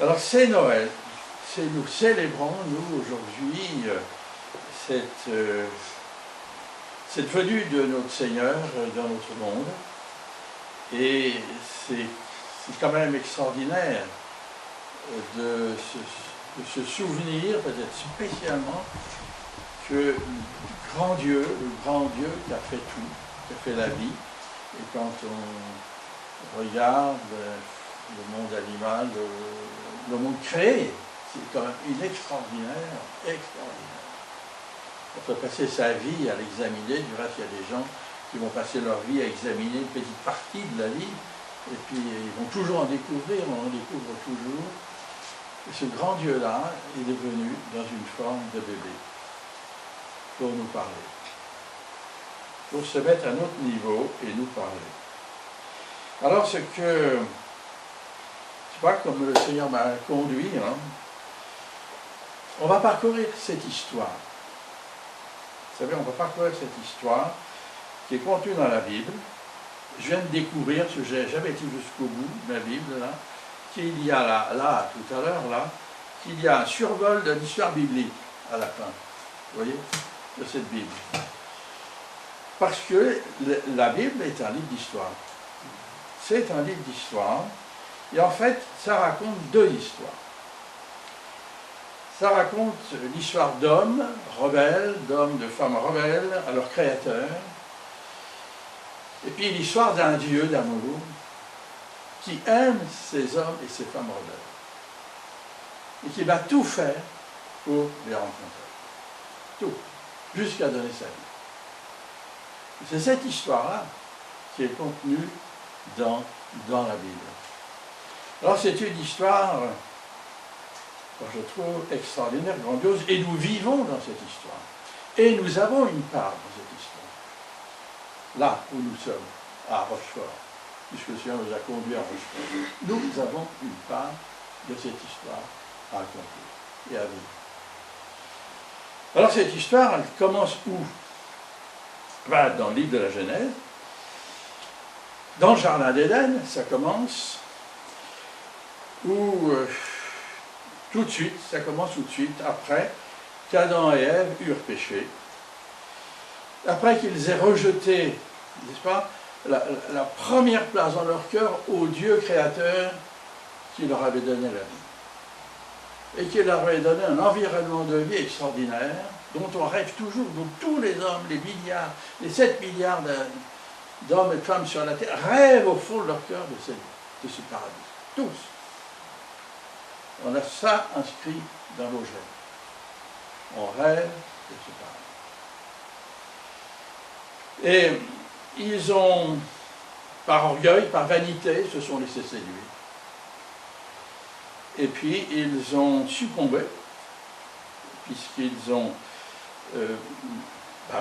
Alors c'est Noël, nous célébrons, nous, aujourd'hui, cette venue de notre Seigneur dans notre monde. Et c'est quand même extraordinaire de se souvenir, peut-être spécialement, que le grand Dieu qui a fait tout, qui a fait la vie, et quand on regarde le monde animal, le monde créé, c'est quand même extraordinaire. On peut passer sa vie à l'examiner, du reste il y a des gens qui vont passer leur vie à examiner une petite partie de la vie, et puis ils vont toujours en découvrir, on en découvre toujours. Et ce grand Dieu-là est devenu dans une forme de bébé, pour nous parler, pour se mettre à notre niveau et nous parler. Alors c'est pas comme le Seigneur m'a conduit, hein. On va parcourir cette histoire. Vous savez, on va parcourir cette histoire qui est contenue dans la Bible. Je viens de découvrir, parce que j'avais été jusqu'au bout de la Bible, là, qu'il y a là, tout à l'heure, là, qu'il y a un survol de l'histoire biblique à la fin, vous voyez, de cette Bible. Parce que la Bible est un livre d'histoire. C'est un livre d'histoire, et en fait, ça raconte deux histoires. Ça raconte l'histoire d'hommes rebelles, d'hommes, de femmes rebelles à leur créateur, et puis l'histoire d'un Dieu d'amour qui aime ces hommes et ces femmes rebelles, et qui va tout faire pour les rencontrer. Tout, jusqu'à donner sa vie. C'est cette histoire-là qui est contenue dans la Bible. Alors c'est une histoire, je trouve, extraordinaire, grandiose, et nous vivons dans cette histoire. Et nous avons une part dans cette histoire. Là où nous sommes, à Rochefort, puisque le Seigneur nous a conduits à Rochefort, nous avons une part de cette histoire à accomplir et à vivre. Alors cette histoire, elle commence où? Dans le livre de la Genèse. Dans le jardin d'Éden, ça commence où ça commence tout de suite, après qu'Adam et Ève eurent péché, après qu'ils aient rejeté, n'est-ce pas, la première place dans leur cœur au Dieu créateur qui leur avait donné la vie. Et qui leur avait donné un environnement de vie extraordinaire, dont on rêve toujours, dont tous les hommes, les 7 milliards d'hommes et de femmes sur la terre, rêvent au fond de leur cœur de ce paradis. Tous. On a ça inscrit dans nos gènes. On rêve de ce paradis. Et ils ont, par orgueil, par vanité, se sont laissés séduire. Et puis ils ont succombé, puisqu'ils ont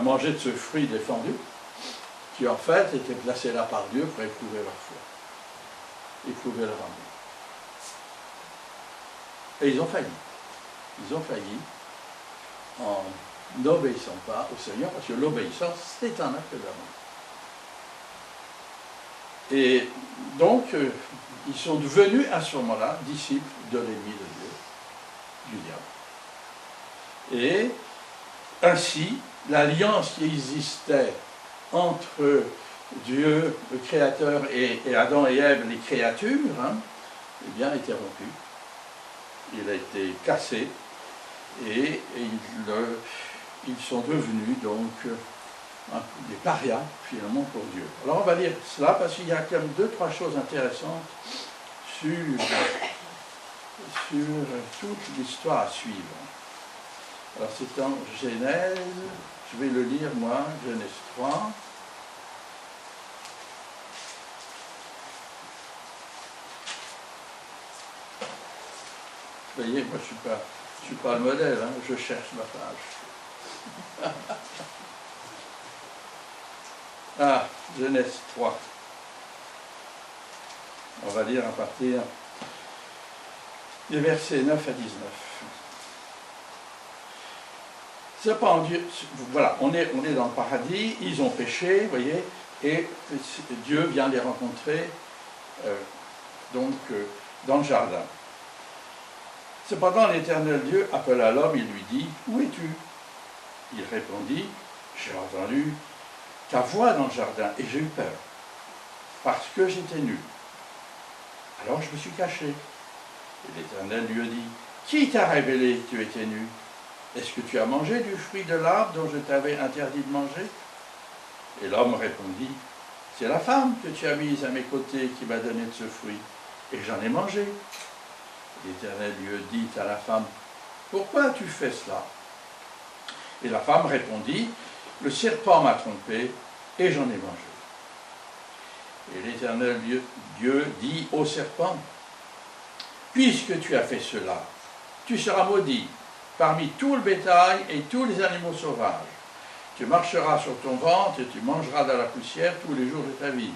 mangé de ce fruit défendu, qui en fait était placé là par Dieu pour éprouver leur foi, éprouver leur amour. Et ils ont failli. Ils ont failli en n'obéissant pas au Seigneur, parce que l'obéissance, c'est un acte d'amour. Et donc, ils sont devenus à ce moment-là disciples de l'ennemi de Dieu, du diable. Et ainsi, l'alliance qui existait entre Dieu, le Créateur, et Adam et Ève, les créatures, eh bien, était rompue. Il a été cassé, et ils sont devenus donc des parias, finalement, pour Dieu. Alors on va lire cela, parce qu'il y a quand même 2-3 choses intéressantes sur toute l'histoire à suivre. Alors c'est en Genèse, je vais le lire moi, Genèse 3. Vous voyez, moi je suis pas le modèle, hein, je cherche ma page. Ah, Genèse 3. On va lire à partir des versets 9 à 19. Cependant, Dieu, voilà, on est dans le paradis, ils ont péché, vous voyez, et Dieu vient les rencontrer dans le jardin. Cependant, l'Éternel Dieu appela l'homme et lui dit, « Où es-tu » Il répondit, « J'ai entendu ta voix dans le jardin et j'ai eu peur, parce que j'étais nu. Alors je me suis caché. » Et l'Éternel lui a dit, « Qui t'a révélé que tu étais nu? Est-ce que tu as mangé du fruit de l'arbre dont je t'avais interdit de manger ?» Et l'homme répondit, « C'est la femme que tu as mise à mes côtés qui m'a donné de ce fruit, et j'en ai mangé. » L'Éternel lui dit à la femme, « Pourquoi as-tu fait cela ?» Et la femme répondit, « Le serpent m'a trompé, et j'en ai mangé. » Et l'Éternel Dieu dit au serpent, « Puisque tu as fait cela, tu seras maudit parmi tout le bétail et tous les animaux sauvages. Tu marcheras sur ton ventre et tu mangeras de la poussière tous les jours de ta vie.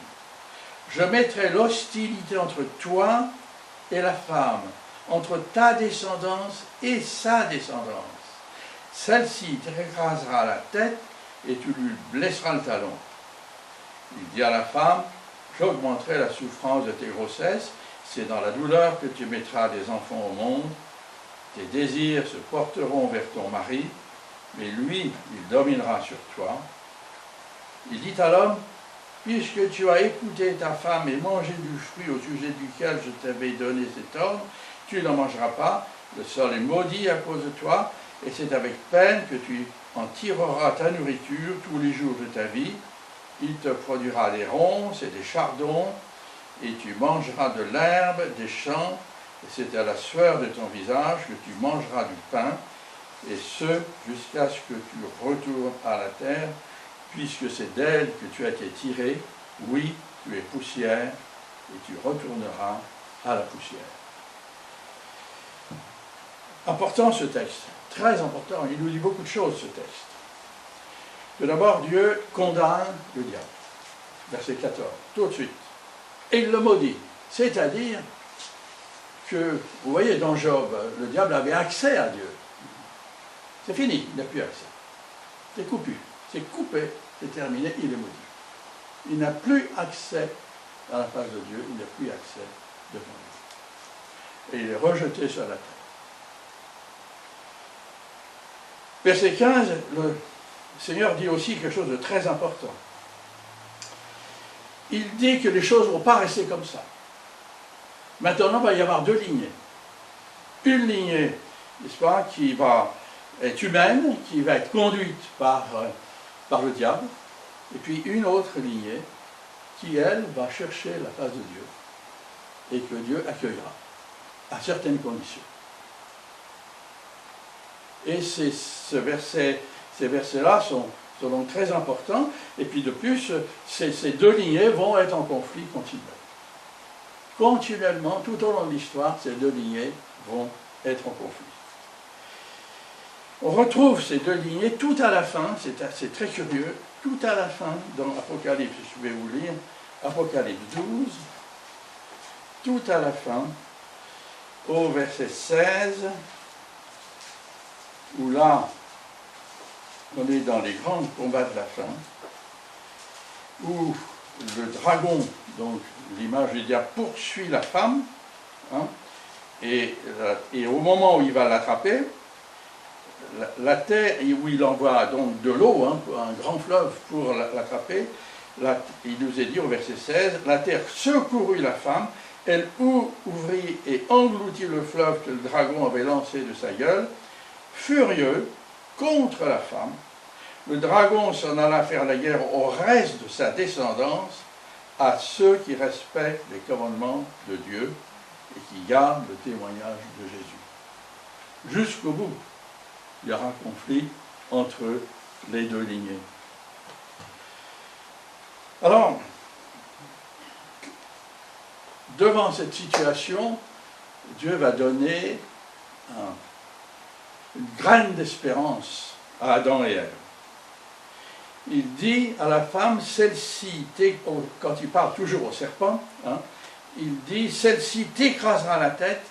Je mettrai l'hostilité entre toi et la femme, entre ta descendance et sa descendance. Celle-ci t'écrasera la tête et tu lui blesseras le talon. » Il dit à la femme, « J'augmenterai la souffrance de tes grossesses, c'est dans la douleur que tu mettras des enfants au monde. Tes désirs se porteront vers ton mari, mais lui, il dominera sur toi. » Il dit à l'homme, « Puisque tu as écouté ta femme et mangé du fruit au sujet duquel je t'avais donné cet ordre, tu n'en mangeras pas, le sol est maudit à cause de toi, et c'est avec peine que tu en tireras ta nourriture tous les jours de ta vie. Il te produira des ronces et des chardons, et tu mangeras de l'herbe des champs, et c'est à la sueur de ton visage que tu mangeras du pain, et ce, jusqu'à ce que tu retournes à la terre, puisque c'est d'elle que tu as été tiré. Oui, tu es poussière, et tu retourneras à la poussière. » Important ce texte, très important, il nous dit beaucoup de choses ce texte. Tout d'abord, Dieu condamne le diable, verset 14, tout de suite. Et il le maudit, c'est-à-dire que, vous voyez, dans Job, le diable avait accès à Dieu. C'est fini, il n'a plus accès. C'est coupé, c'est terminé, il est maudit. Il n'a plus accès à la face de Dieu, il n'a plus accès devant lui. Et il est rejeté sur la terre. Verset 15, le Seigneur dit aussi quelque chose de très important. Il dit que les choses ne vont pas rester comme ça. Maintenant, il va y avoir deux lignées. Une lignée, n'est-ce pas, qui est humaine, qui va être conduite par le diable, et puis une autre lignée qui, elle, va chercher la face de Dieu, et que Dieu accueillera, à certaines conditions. Et ces versets-là sont donc très importants, et puis de plus, ces deux lignées vont être en conflit continuel. Continuellement, tout au long de l'histoire, ces deux lignées vont être en conflit. On retrouve ces deux lignées tout à la fin, c'est très curieux, tout à la fin dans Apocalypse, je vais vous lire, Apocalypse 12, tout à la fin, au verset 16, où là, on est dans les grands combats de la fin, où le dragon, donc l'image du diable, poursuit la femme, hein, et au moment où il va l'attraper, la terre, où il envoie donc de l'eau, hein, un grand fleuve pour l'attraper, il nous est dit au verset 16, la terre secourut la femme, elle ouvrit et engloutit le fleuve que le dragon avait lancé de sa gueule. Furieux contre la femme, le dragon s'en alla faire la guerre au reste de sa descendance, à ceux qui respectent les commandements de Dieu et qui gardent le témoignage de Jésus. Jusqu'au bout, il y aura un conflit entre les deux lignées. Alors, devant cette situation, Dieu va donner une graine d'espérance à Adam et Ève. Il dit à la femme, celle-ci, quand il parle toujours au serpent, hein, il dit, celle-ci t'écrasera la tête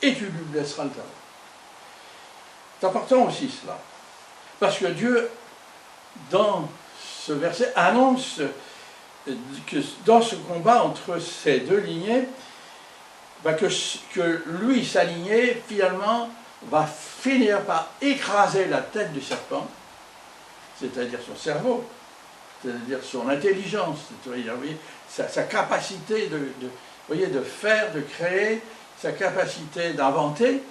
et tu lui blesseras le talon. C'est important aussi cela, parce que Dieu, dans ce verset, annonce que dans ce combat entre ces deux lignées, que lui, s'aligner, finalement, va finir par écraser la tête du serpent, c'est-à-dire son cerveau, c'est-à-dire son intelligence, sa capacité de faire, de créer, sa capacité d'inventer,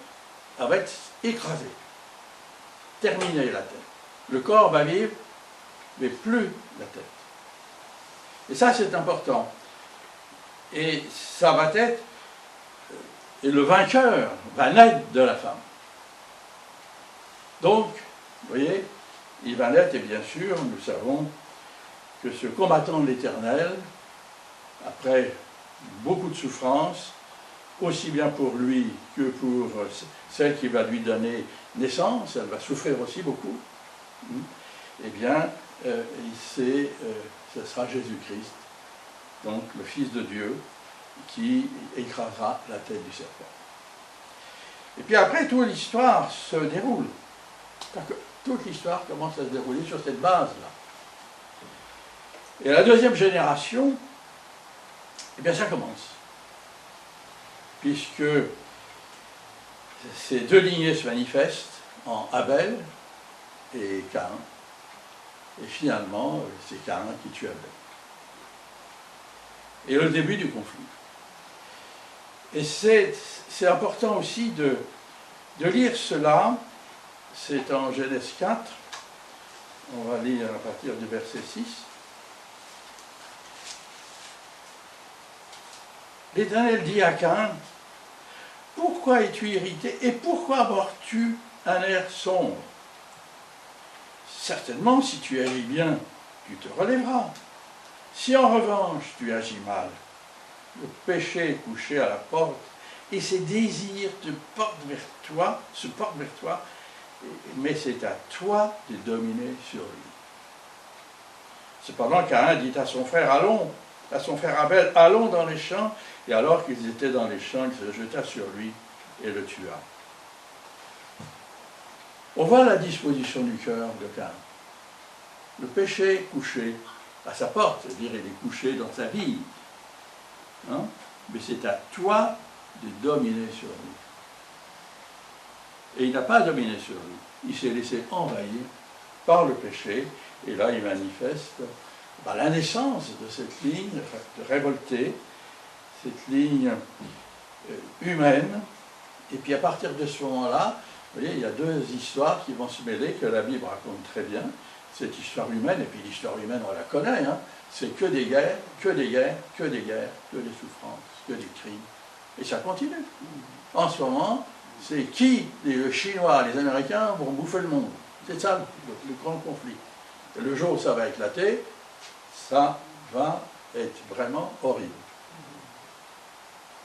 va être écrasée, terminée la tête. Le corps va vivre, mais plus la tête. Et ça, c'est important. Et ça va être, et le vainqueur va naître de la femme. Donc, vous voyez, il va naître, et bien sûr, nous savons que ce combattant de l'Éternel, après beaucoup de souffrances, aussi bien pour lui que pour celle qui va lui donner naissance, elle va souffrir aussi beaucoup, eh bien, ce sera Jésus-Christ, donc le Fils de Dieu, qui écrasera la tête du serpent. Et puis après, toute l'histoire se déroule. Toute l'histoire commence à se dérouler sur cette base-là. Et la deuxième génération, eh bien ça commence. Puisque ces deux lignées se manifestent en Abel et Caïn. Et finalement, c'est Caïn qui tue Abel. Et le début du conflit. Et c'est important aussi de lire cela. C'est en Genèse 4. On va lire à partir du verset 6. L'Éternel dit à Caïn, « Pourquoi es-tu irrité et pourquoi abordes-tu un air sombre? Certainement, si tu agis bien, tu te relèveras. Si en revanche tu agis mal, le péché est couché à la porte et ses désirs se portent vers toi, mais c'est à toi de dominer sur lui. » Cependant, Caïn dit à son frère, à son frère Abel, « Allons dans les champs. » Et alors qu'ils étaient dans les champs, il se jeta sur lui et le tua. On voit la disposition du cœur de Caïn. Le péché est couché à sa porte, c'est-à-dire il est couché dans sa vie. Hein? Mais c'est à toi de dominer sur lui. Et il n'a pas dominé sur lui. Il s'est laissé envahir par le péché. Et là, il manifeste la naissance de cette ligne de révolté, cette ligne humaine. Et puis à partir de ce moment-là, vous voyez, il y a deux histoires qui vont se mêler, que la Bible raconte très bien. Cette histoire humaine, et puis l'histoire humaine, on la connaît, hein. C'est que des guerres, que des guerres, que des guerres, que des souffrances, que des crimes. Et ça continue. En ce moment, c'est qui, les Chinois, les Américains, vont bouffer le monde. C'est ça le grand conflit. Et le jour où ça va éclater, ça va être vraiment horrible.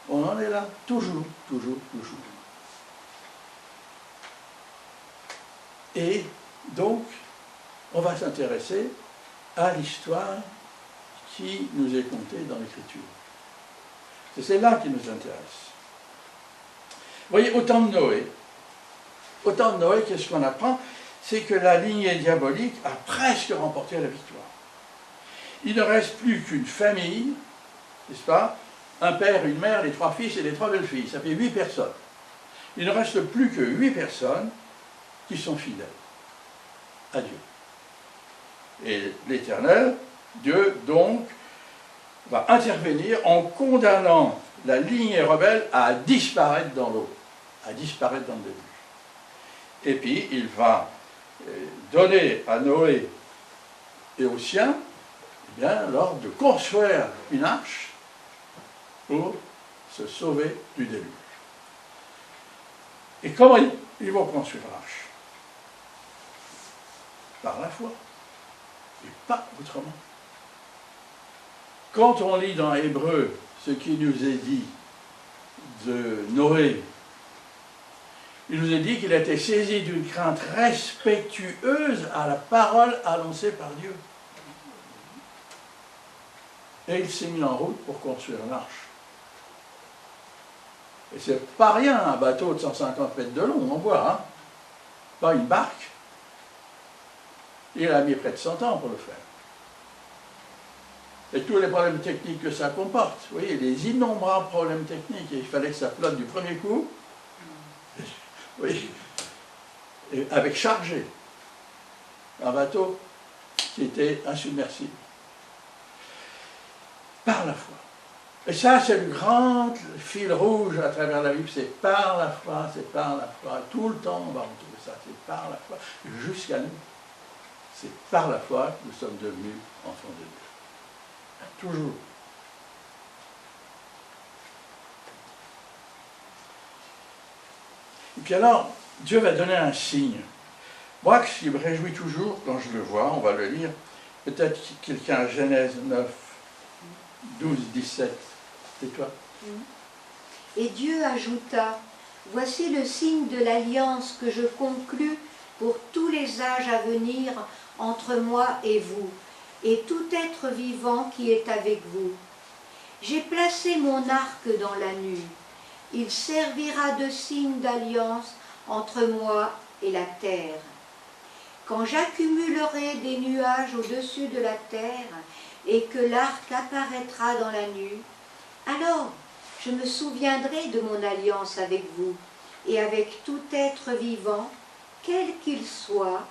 On en est là, toujours, toujours, toujours. Et donc, on va s'intéresser à l'histoire qui nous est contée dans l'Écriture. C'est celle-là qui nous intéresse. Vous voyez, au temps de Noé, qu'est-ce qu'on apprend? C'est que la lignée diabolique a presque remporté la victoire. Il ne reste plus qu'une famille, n'est-ce pas? Un père, une mère, les 3 fils et les 3 belles-filles. Ça fait 8 personnes. Il ne reste plus que 8 personnes qui sont fidèles à Dieu. Et l'Éternel, Dieu, donc, va intervenir en condamnant la lignée rebelle à disparaître dans l'eau, à disparaître dans le déluge. Et puis, il va donner à Noé et aux siens, eh bien, l'ordre de construire une arche pour se sauver du déluge. Et comment ils vont construire l'arche? Par la foi. Et pas autrement. Quand on lit dans Hébreu ce qui nous est dit de Noé, il nous est dit qu'il a été saisi d'une crainte respectueuse à la parole annoncée par Dieu. Et il s'est mis en route pour construire l'arche. Et c'est pas rien, un bateau de 150 mètres de long, on voit, hein? Pas une barque. Il a mis près de 100 ans pour le faire. et tous les problèmes techniques que ça comporte. Vous voyez, les innombrables problèmes techniques, et il fallait que ça flotte du premier coup, oui, et avec chargé, un bateau qui était insubmersible. Par la foi. Et ça, c'est le grand fil rouge à travers la Bible, c'est par la foi, c'est par la foi. Tout le temps, on va retrouver ça, c'est par la foi, jusqu'à nous. C'est par la foi que nous sommes devenus enfants de Dieu. Toujours. Et puis alors, Dieu va donner un signe. Moi, ce qui me réjouit toujours, quand je le vois, on va le lire, peut-être quelqu'un à Genèse 9, 12, 17, c'est toi. Et Dieu ajouta, « Voici le signe de l'alliance que je conclus pour tous les âges à venir entre moi et vous, et tout être vivant qui est avec vous. J'ai placé mon arc dans la nue. Il servira de signe d'alliance entre moi et la terre. Quand j'accumulerai des nuages au-dessus de la terre et que l'arc apparaîtra dans la nue, alors je me souviendrai de mon alliance avec vous et avec tout être vivant, quel qu'il soit,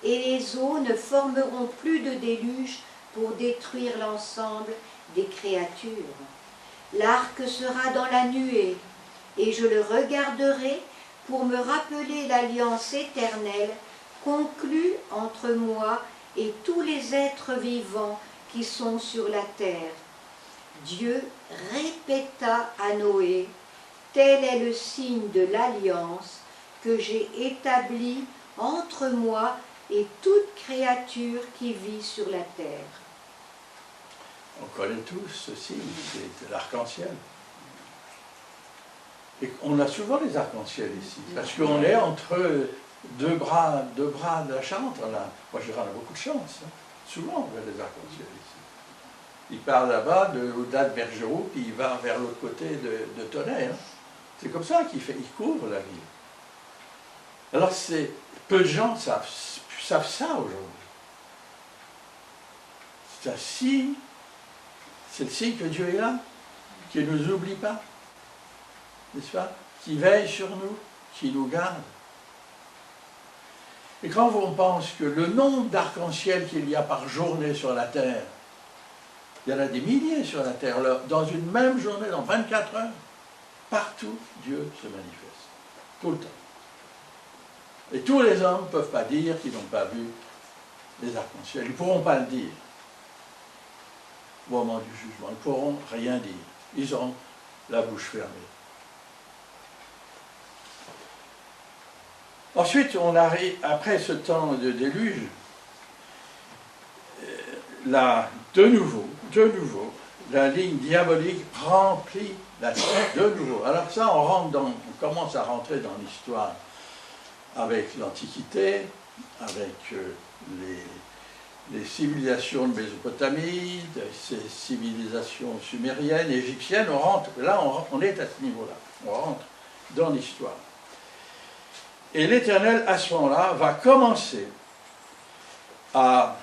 et les eaux ne formeront plus de déluge pour détruire l'ensemble des créatures. L'arc sera dans la nuée, et je le regarderai pour me rappeler l'alliance éternelle conclue entre moi et tous les êtres vivants qui sont sur la terre. » Dieu répéta à Noé, « Tel est le signe de l'alliance que j'ai établie entre moi et toute créature qui vit sur la terre. » On connaît tous ce signe, c'est l'arc-en-ciel. Et on a souvent les arcs-en-ciel ici, parce qu'on est entre deux bras de la Charente, là. Moi, je dirais, on a beaucoup de chance. Hein. Souvent, on a des arcs-en-ciel ici. Il part là-bas, au-delà de Bergerot, puis il va vers l'autre côté de Tonnerre. Hein. C'est comme ça qu'il couvre la ville. Alors, peu de gens savent ça aujourd'hui. C'est un signe, c'est le signe que Dieu est là, qu'il ne nous oublie pas, n'est-ce pas? Qui veille sur nous, qui nous garde. Et quand on pense que le nombre d'arcs-en-ciel qu'il y a par journée sur la terre, il y en a des milliers sur la terre, dans une même journée, dans 24 heures, partout, Dieu se manifeste, tout le temps. Et tous les hommes ne peuvent pas dire qu'ils n'ont pas vu les arcs-en-ciel. Ils ne pourront pas le dire au moment du jugement. Ils ne pourront rien dire. Ils auront la bouche fermée. Ensuite, on arrive, après ce temps de déluge, de nouveau, la ligne diabolique remplit la terre de nouveau. Alors ça, on commence à rentrer dans l'histoire avec l'Antiquité, avec les civilisations de Mésopotamie, ces civilisations sumériennes, égyptiennes. On est à ce niveau-là, on rentre dans l'histoire. Et l'Éternel, à ce moment-là, va commencer à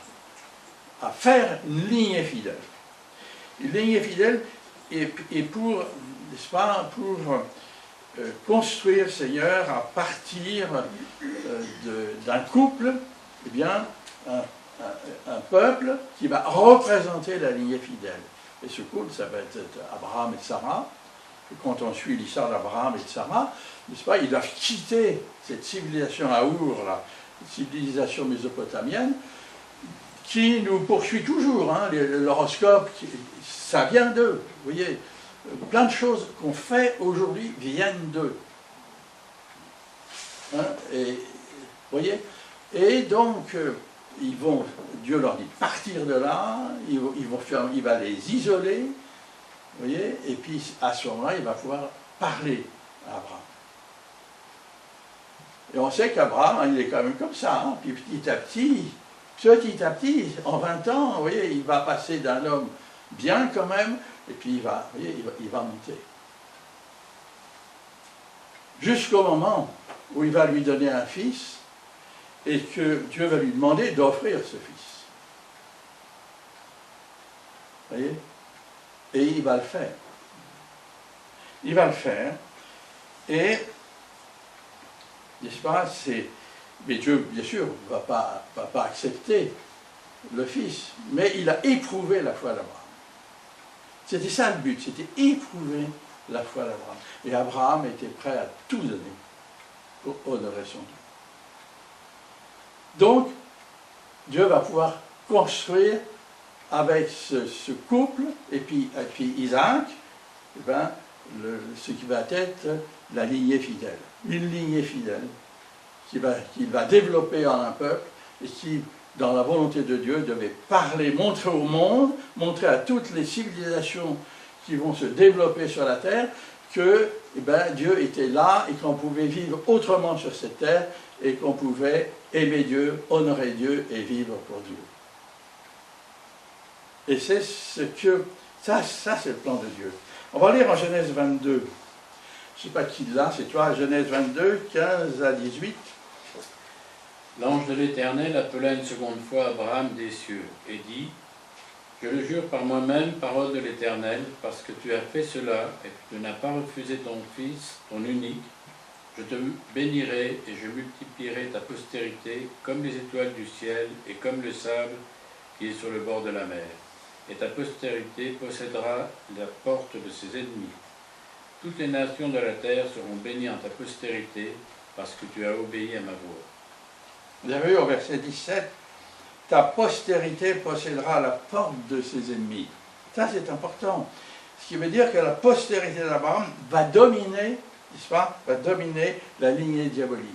faire une lignée fidèle. Une lignée fidèle, et pour, n'est-ce pas, pour construire, Seigneur, à partir d'un couple, eh bien, un peuple qui va représenter la lignée fidèle. Et ce couple, ça va être Abraham et Sarah. Et quand on suit l'histoire d'Abraham et de Sarah, n'est-ce pas, ils doivent quitter cette civilisation à Our, la civilisation mésopotamienne, qui nous poursuit toujours. Hein, l'horoscope, ça vient d'eux. Vous voyez, plein de choses qu'on fait aujourd'hui viennent d'eux. Hein, et, vous voyez, et donc, Dieu leur dit partir de là, il va les isoler, vous voyez, et puis à ce moment-là, il va pouvoir parler à Abraham. Et on sait qu'Abraham, il est quand même comme ça, hein, puis petit à petit, en 20 ans, vous voyez, il va passer d'un homme bien quand même, et puis il va monter. Jusqu'au moment où il va lui donner un fils, et que Dieu va lui demander d'offrir ce fils. Voyez? Et il va le faire. Il va le faire. Et, n'est-ce pas, mais Dieu, bien sûr, ne va pas accepter le Fils, mais il a éprouvé la foi d'Abraham. C'était ça le but, c'était éprouver la foi d'Abraham. Et Abraham était prêt à tout donner pour honorer son Dieu. Donc, Dieu va pouvoir construire avec ce couple, et puis Isaac, eh ben, ce qui va être la lignée fidèle. Une lignée fidèle qu'il va développer en un peuple et qui, dans la volonté de Dieu, devait parler, montrer au monde, montrer à toutes les civilisations qui vont se développer sur la terre que Dieu était là et qu'on pouvait vivre autrement sur cette terre et qu'on pouvait aimer Dieu, honorer Dieu et vivre pour Dieu. Et c'est ce que... Ça c'est le plan de Dieu. On va lire en Genèse 22. Je ne sais pas qui l'a, c'est toi, Genèse 22, 15 à 18. L'ange de l'Éternel appela une seconde fois Abraham des cieux et dit : Je le jure par moi-même, parole de l'Éternel, parce que tu as fait cela et que tu n'as pas refusé ton fils, ton unique, je te bénirai et je multiplierai ta postérité comme les étoiles du ciel et comme le sable qui est sur le bord de la mer. Et ta postérité possédera la porte de ses ennemis. Toutes les nations de la terre seront bénies en ta postérité, parce que tu as obéi à ma voix. Vous avez vu au verset 17, ta postérité possédera la porte de ses ennemis. Ça c'est important. Ce qui veut dire que la postérité d'Abraham va dominer, n'est-ce pas, va dominer la lignée diabolique.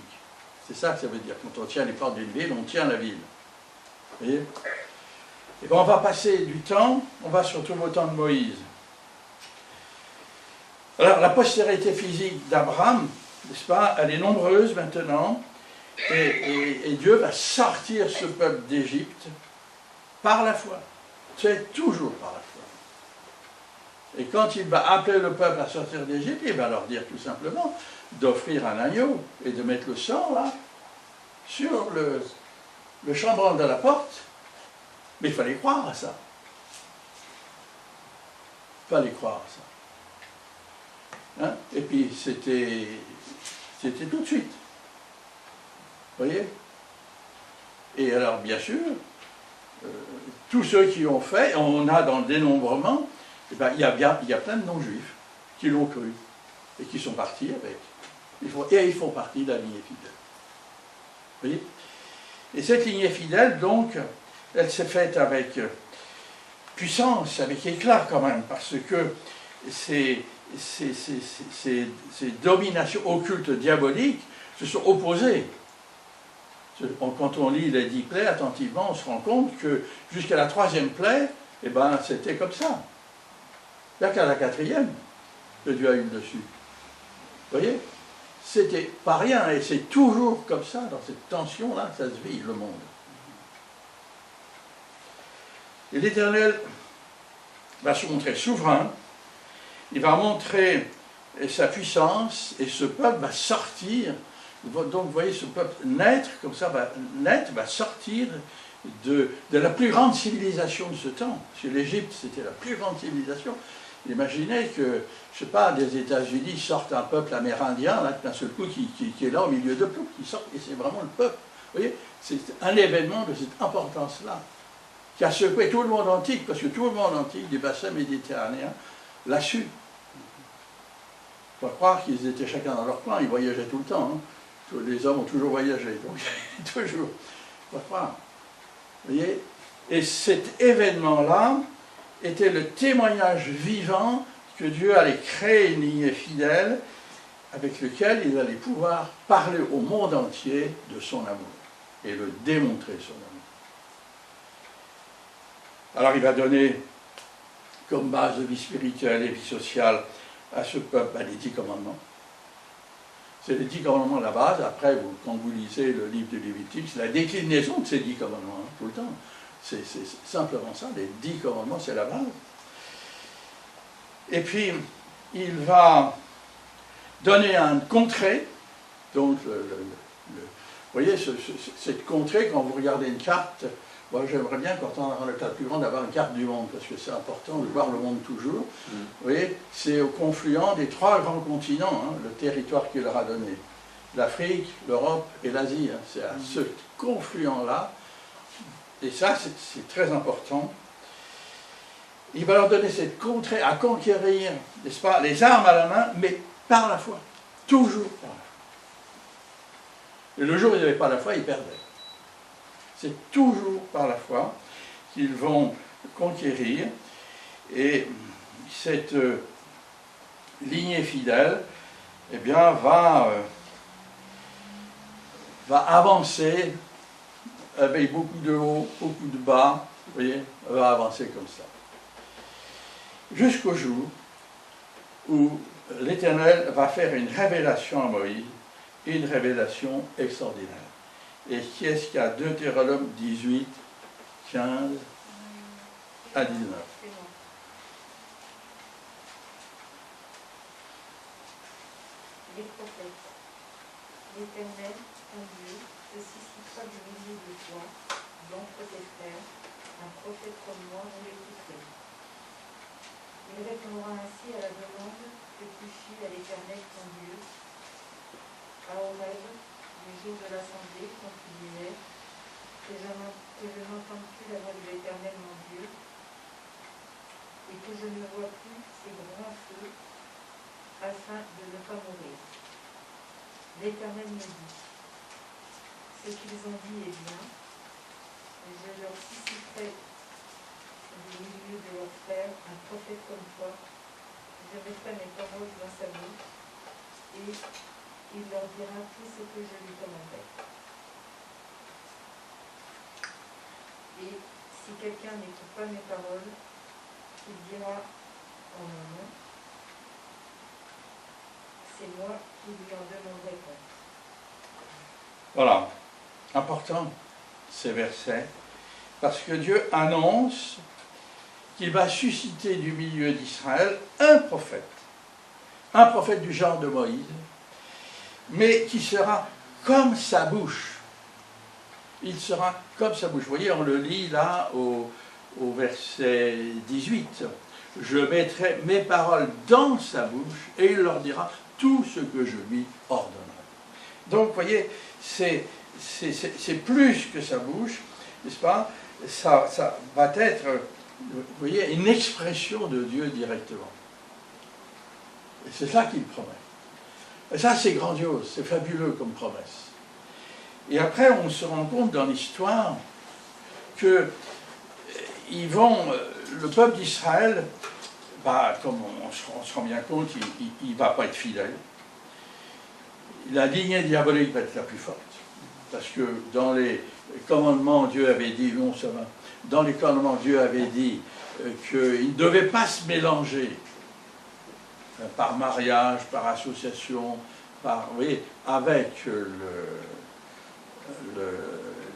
C'est ça que ça veut dire. Quand on tient les portes d'une ville, on tient la ville. Vous voyez ? Et bien on va passer du temps, on va se retrouver au temps de Moïse. Alors la postérité physique d'Abraham, n'est-ce pas, elle est nombreuse maintenant, et Dieu va sortir ce peuple d'Égypte par la foi. C'est toujours par la foi. Et quand il va appeler le peuple à sortir d'Égypte, il va leur dire tout simplement d'offrir un agneau et de mettre le sang là, sur le chambranle de la porte. Mais il fallait croire à ça. Il fallait croire à ça. Hein? Et puis c'était tout de suite. Vous voyez? Et alors, bien sûr, tous ceux qui ont fait, on a dans le dénombrement, eh ben, il y a plein de non-juifs qui l'ont cru et qui sont partis avec. Et ils font partie de la lignée fidèle. Vous voyez? Et cette lignée fidèle, donc, elle s'est faite avec puissance, avec éclat quand même, parce que ces dominations occultes diaboliques se sont opposées. Quand on lit les 10 plaies attentivement, on se rend compte que jusqu'à la 3e plaie, eh ben, c'était comme ça. Il n'y a qu'à la 4e que Dieu a eu le dessus. Vous voyez? C'était pas rien, et c'est toujours comme ça, dans cette tension-là, que ça se vit, le monde. Et l'Éternel va se montrer souverain, il va montrer sa puissance, et ce peuple va sortir. Donc vous voyez, ce peuple naître, comme ça, va sortir de la plus grande civilisation de ce temps. Parce que l'Égypte, c'était la plus grande civilisation. Imaginez que, je ne sais pas, des États-Unis sortent un peuple amérindien, là, d'un seul coup, qui est là au milieu de tout, qui sort, et c'est vraiment le peuple. Vous voyez, c'est un événement de cette importance-là, qui a secoué tout le monde antique, parce que tout le monde antique du bassin méditerranéen l'a su. Il faut croire qu'ils étaient chacun dans leur coin, ils voyageaient tout le temps. Hein. Les hommes ont toujours voyagé, donc toujours. Il faut croire. Vous voyez? Et cet événement-là était le témoignage vivant que Dieu allait créer une lignée fidèle avec lequel il allait pouvoir parler au monde entier de son amour et le démontrer son amour. Alors il va donner comme base de vie spirituelle et vie sociale à ce peuple les 10 commandements. C'est les 10 commandements la base. Après, quand vous lisez le livre de Lévitique, c'est la déclinaison de ces 10 commandements, hein, tout le temps. C'est simplement ça, les 10 commandements, c'est la base. Et puis, il va donner un contrée. Donc, vous voyez, cette contrée, quand vous regardez une carte Moi, j'aimerais bien, quand on aura le cas plus grand, d'avoir une carte du monde, parce que c'est important de voir le monde toujours. Vous voyez, c'est au confluent des 3 grands continents, hein, le territoire qu'il leur a donné. L'Afrique, l'Europe et l'Asie. Hein, c'est à ce confluent-là. Et ça, c'est très important. Il va leur donner cette contrée à conquérir, n'est-ce pas, les armes à la main, mais par la foi. Toujours par la foi. Et le jour où ils n'avaient pas la foi, ils perdaient. C'est toujours par la foi qu'ils vont conquérir. Et cette lignée fidèle, eh bien, va avancer avec beaucoup de haut, beaucoup de bas. Vous voyez, elle va avancer comme ça. Jusqu'au jour où l'Éternel va faire une révélation à Moïse, une révélation extraordinaire. Et qui est-ce qu'il y a? Deutéronome 18, 15 à 19. Les prophètes. L'Éternel, ton Dieu, te suscitera du milieu de toi, d'entre tes frères, un prophète comme moi, vous l'écouterez. Il répondra ainsi à la demande que tu fis à l'Éternel, ton Dieu, à Horeb, du jour de l'assemblée, quand tu disais que je n'entende plus la voix de l'Éternel, mon Dieu, et que je ne vois plus ces grands feux, afin de ne pas mourir. L'Éternel me dit, ce qu'ils ont dit est bien, et je leur susciterai du milieu de leurs frères un prophète comme toi, je mettrai mes paroles dans sa bouche, et il leur dira tout ce que je lui commanderai. Et si quelqu'un n'écoute pas mes paroles, il dira en mon nom, c'est moi qui lui en demanderai compte. Voilà, important ces versets, parce que Dieu annonce qu'il va susciter du milieu d'Israël un prophète du genre de Moïse, mais qui sera comme sa bouche. Il sera comme sa bouche. Vous voyez, on le lit là au verset 18. Je mettrai mes paroles dans sa bouche et il leur dira tout ce que je lui ordonnerai. Donc, vous voyez, c'est plus que sa bouche, n'est-ce pas? Ça va être, vous voyez, une expression de Dieu directement. Et c'est ça qu'il promet. Et ça, c'est grandiose, c'est fabuleux comme promesse. Et après, on se rend compte dans l'histoire que le peuple d'Israël, comme on se rend bien compte, il ne va pas être fidèle. La lignée diabolique va être la plus forte. Parce que dans les commandements, Dieu avait dit, non, ça va, dans les commandements, Dieu avait dit qu'il ne devait pas se mélanger par mariage, par association, vous voyez, avec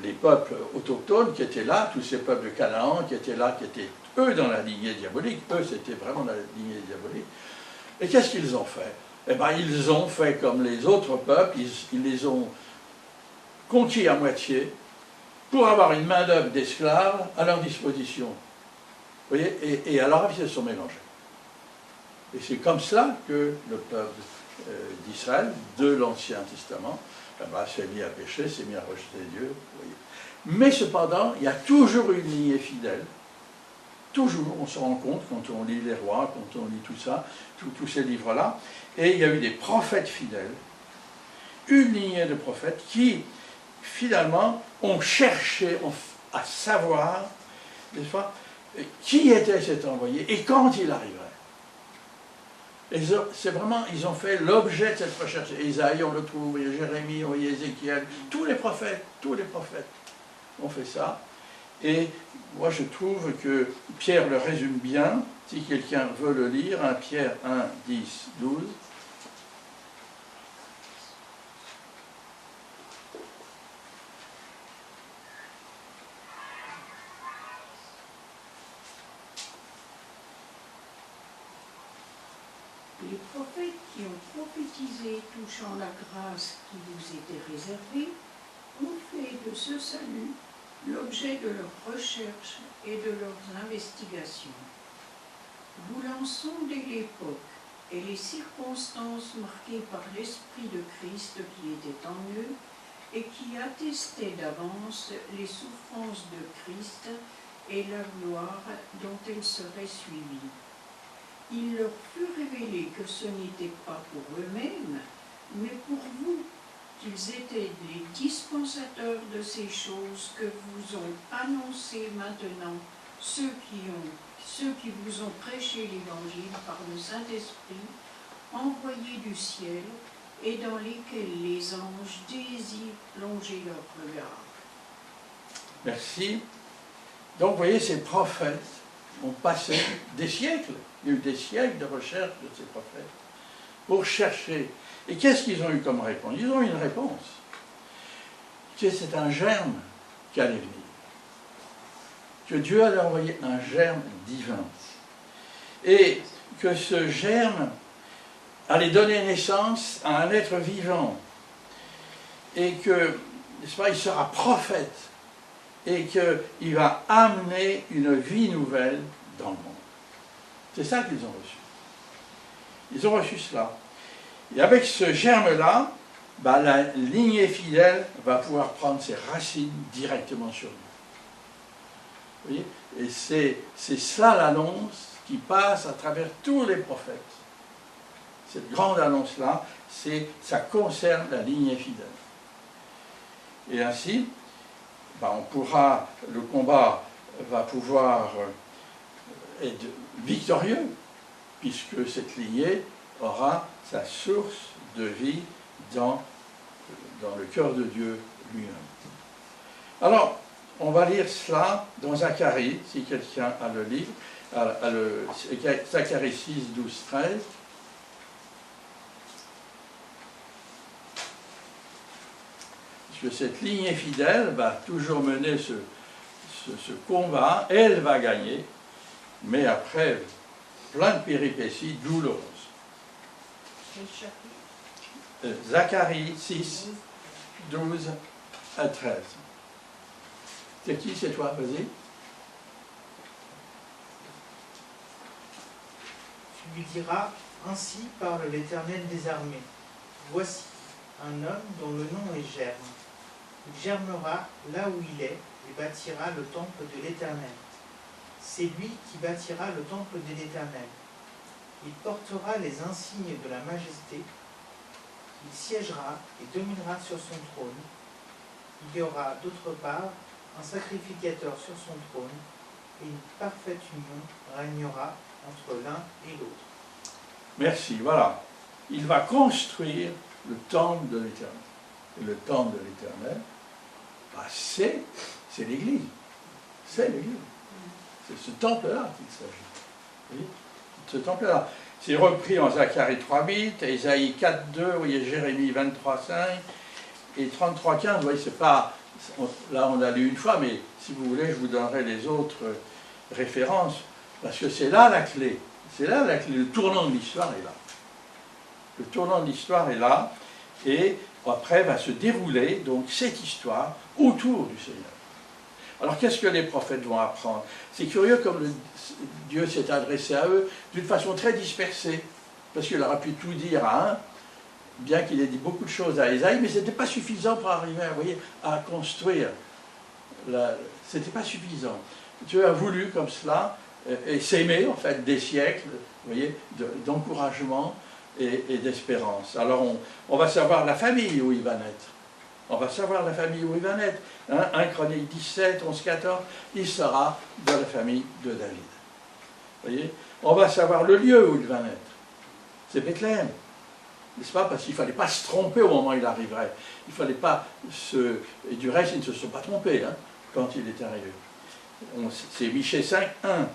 les peuples autochtones qui étaient là, tous ces peuples de Canaan qui étaient là, qui étaient eux dans la lignée diabolique, eux c'était vraiment la lignée diabolique. Et qu'est-ce qu'ils ont fait? Eh bien, ils ont fait comme les autres peuples, ils les ont conquis à moitié pour avoir une main-d'œuvre d'esclaves à leur disposition. Vous voyez, et alors ils se sont mélangés. Et c'est comme cela que le peuple d'Israël, de l'Ancien Testament, s'est mis à pécher, s'est mis à rejeter Dieu. Vous voyez. Mais cependant, il y a toujours une lignée fidèle. Toujours, on se rend compte quand on lit les rois, quand on lit tout ça, tous ces livres-là. Et il y a eu des prophètes fidèles, une lignée de prophètes qui, finalement, ont cherché à savoir, n'est-ce pas, qui était cet envoyé et quand il arriverait. C'est vraiment, ils ont fait l'objet de cette recherche. Isaïe, on le trouve, Jérémie, Ézéchiel, tous les prophètes ont fait ça. Et moi, je trouve que Pierre le résume bien, si quelqu'un veut le lire, Pierre 1, 10, 12. Les prophètes qui ont prophétisé touchant la grâce qui vous était réservée ont fait de ce salut l'objet de leurs recherches et de leurs investigations. Voulant sonder l'époque et les circonstances marquées par l'Esprit de Christ qui était en eux et qui attestait d'avance les souffrances de Christ et la gloire dont elles seraient suivies. Il leur fut révélé que ce n'était pas pour eux-mêmes, mais pour vous, qu'ils étaient les dispensateurs de ces choses que vous ont annoncées maintenant ceux qui vous ont prêché l'Évangile par le Saint-Esprit, envoyé du ciel, et dans lesquels les anges désirent plonger leur regard. Merci. Donc, vous voyez, ces prophètes ont passé des siècles. Il y a eu des siècles de recherche de ces prophètes pour chercher. Et qu'est-ce qu'ils ont eu comme réponse? Ils ont eu une réponse. Que c'est un germe qui allait venir. Que Dieu allait envoyer un germe divin. Et que ce germe allait donner naissance à un être vivant. Et que, n'est-ce pas, il sera prophète. Et qu'il va amener une vie nouvelle dans le monde. C'est ça qu'ils ont reçu. Ils ont reçu cela. Et avec ce germe-là, la lignée fidèle va pouvoir prendre ses racines directement sur nous. Vous voyez? Et c'est cela l'annonce qui passe à travers tous les prophètes. Cette grande annonce-là, ça concerne la lignée fidèle. Et ainsi, le combat va pouvoir être victorieux, puisque cette lignée aura sa source de vie dans le cœur de Dieu lui-même. Alors, on va lire cela dans Zacharie, si quelqu'un a le livre, Zacharie 6, 12, 13. Puisque cette lignée fidèle va toujours mener ce combat, elle va gagner, mais après plein de péripéties douloureuses. Zacharie 6, 12 à 13. C'est qui? C'est toi? Vas-y. Tu lui diras, ainsi parle l'Éternel des armées. Voici un homme dont le nom est Germe. Il germera là où il est et bâtira le temple de l'Éternel. C'est lui qui bâtira le temple de l'Éternel. Il portera les insignes de la majesté. Il siégera et dominera sur son trône. Il y aura d'autre part un sacrificateur sur son trône, et une parfaite union régnera entre l'un et l'autre. Merci, voilà. Il va construire le temple de l'Éternel. Et le temple de l'Éternel, c'est l'Église. C'est l'Église. C'est ce temple-là qu'il s'agit. Oui, ce temple-là. C'est repris en Zacharie 3.8, Ésaïe 4.2, vous voyez Jérémie 23.5 et 33.15. Vous voyez, c'est pas... Là, on l'a lu une fois, mais si vous voulez, je vous donnerai les autres références, parce que c'est là la clé. C'est là la clé. Le tournant de l'histoire est là. Le tournant de l'histoire est là, et après va se dérouler donc cette histoire autour du Seigneur. Alors qu'est-ce que les prophètes vont apprendre? C'est curieux comme Dieu s'est adressé à eux d'une façon très dispersée, parce qu'il aurait pu tout dire à un, bien qu'il ait dit beaucoup de choses à Ésaïe, mais ce n'était pas suffisant pour arriver à construire. Ce n'était pas suffisant. Dieu a voulu comme cela, et s'aimer en fait des siècles, vous voyez, d'encouragement et d'espérance. Alors on va savoir la famille où il va naître. On va savoir la famille où il va naître. 1 Chronique 17, 11, 14, il sera dans la famille de David. Vous voyez? On va savoir le lieu où il va naître. C'est Bethléem. N'est-ce pas? Parce qu'il ne fallait pas se tromper au moment où il arriverait. Il ne fallait pas se... Et du reste, ils ne se sont pas trompés quand il est arrivé. C'est Michée 5, 1. Vous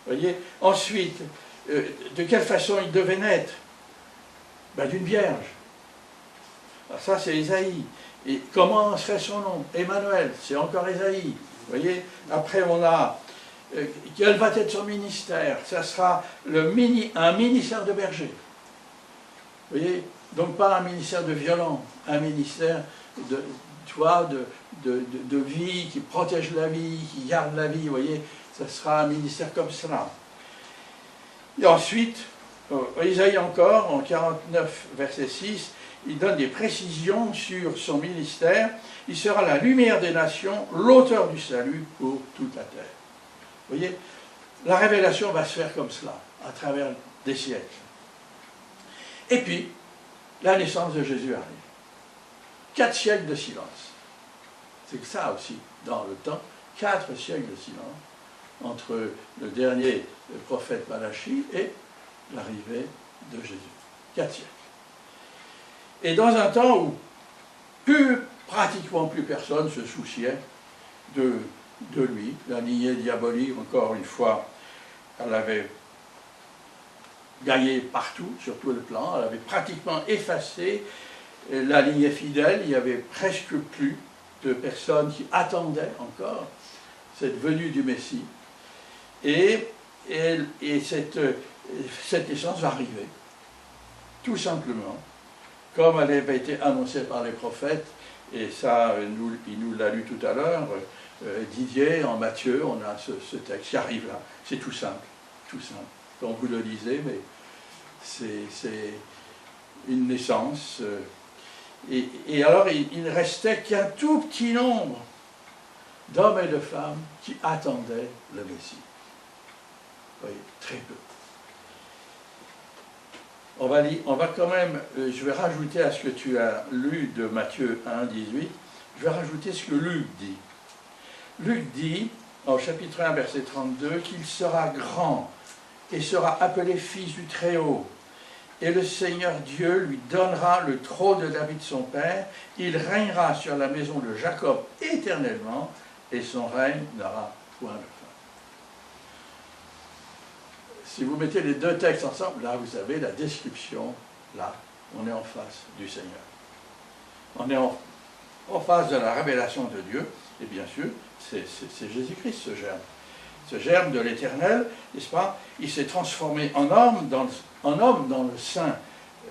voyez? Ensuite, de quelle façon il devait naître? D'une vierge. Alors ça, c'est Ésaïe. Et comment serait son nom? Emmanuel, c'est encore Ésaïe. Vous voyez? Après, on a... quel va être son ministère? Ça sera un ministère de berger. Vous voyez? Donc pas un ministère de violent, un ministère toit de vie, qui protège la vie, qui garde la vie, vous voyez, ça sera un ministère comme cela. Et ensuite, Isaïe encore, en 49, verset 6, il donne des précisions sur son ministère. Il sera la lumière des nations, l'auteur du salut pour toute la terre. Vous voyez, la révélation va se faire comme cela, à travers des siècles. Et puis, la naissance de Jésus arrive. 4 siècles de silence. C'est que ça aussi, dans le temps, 4 siècles de silence entre le dernier prophète Malachie et l'arrivée de Jésus. 4 siècles. Et dans un temps où pratiquement plus personne se souciait de lui, la lignée diabolique, encore une fois, elle avait gagné partout, sur tout le plan, elle avait pratiquement effacé la lignée fidèle, il n'y avait presque plus de personnes qui attendaient encore cette venue du Messie. Et cette naissance va arriver, tout simplement, comme elle avait été annoncée par les prophètes, et ça, il nous l'a lu tout à l'heure, Didier, en Matthieu, on a ce texte qui arrive là. C'est tout simple, quand vous le lisez, mais c'est une naissance. Et alors, il ne restait qu'un tout petit nombre d'hommes et de femmes qui attendaient le Messie. Vous voyez, très peu. On va quand même, je vais rajouter à ce que tu as lu de Matthieu 1, 18, je vais rajouter ce que Luc dit. Luc dit, au chapitre 1, verset 32, qu'il sera grand et sera appelé fils du Très-Haut. Et le Seigneur Dieu lui donnera le trône de David son père, il régnera sur la maison de Jacob éternellement, et son règne n'aura point de fin. Si vous mettez les deux textes ensemble, là vous avez la description, là, on est en face du Seigneur. On est en face de la révélation de Dieu, et bien sûr, c'est Jésus-Christ ce germe. Ce germe de l'Éternel, n'est-ce pas? Il s'est transformé en homme dans le sein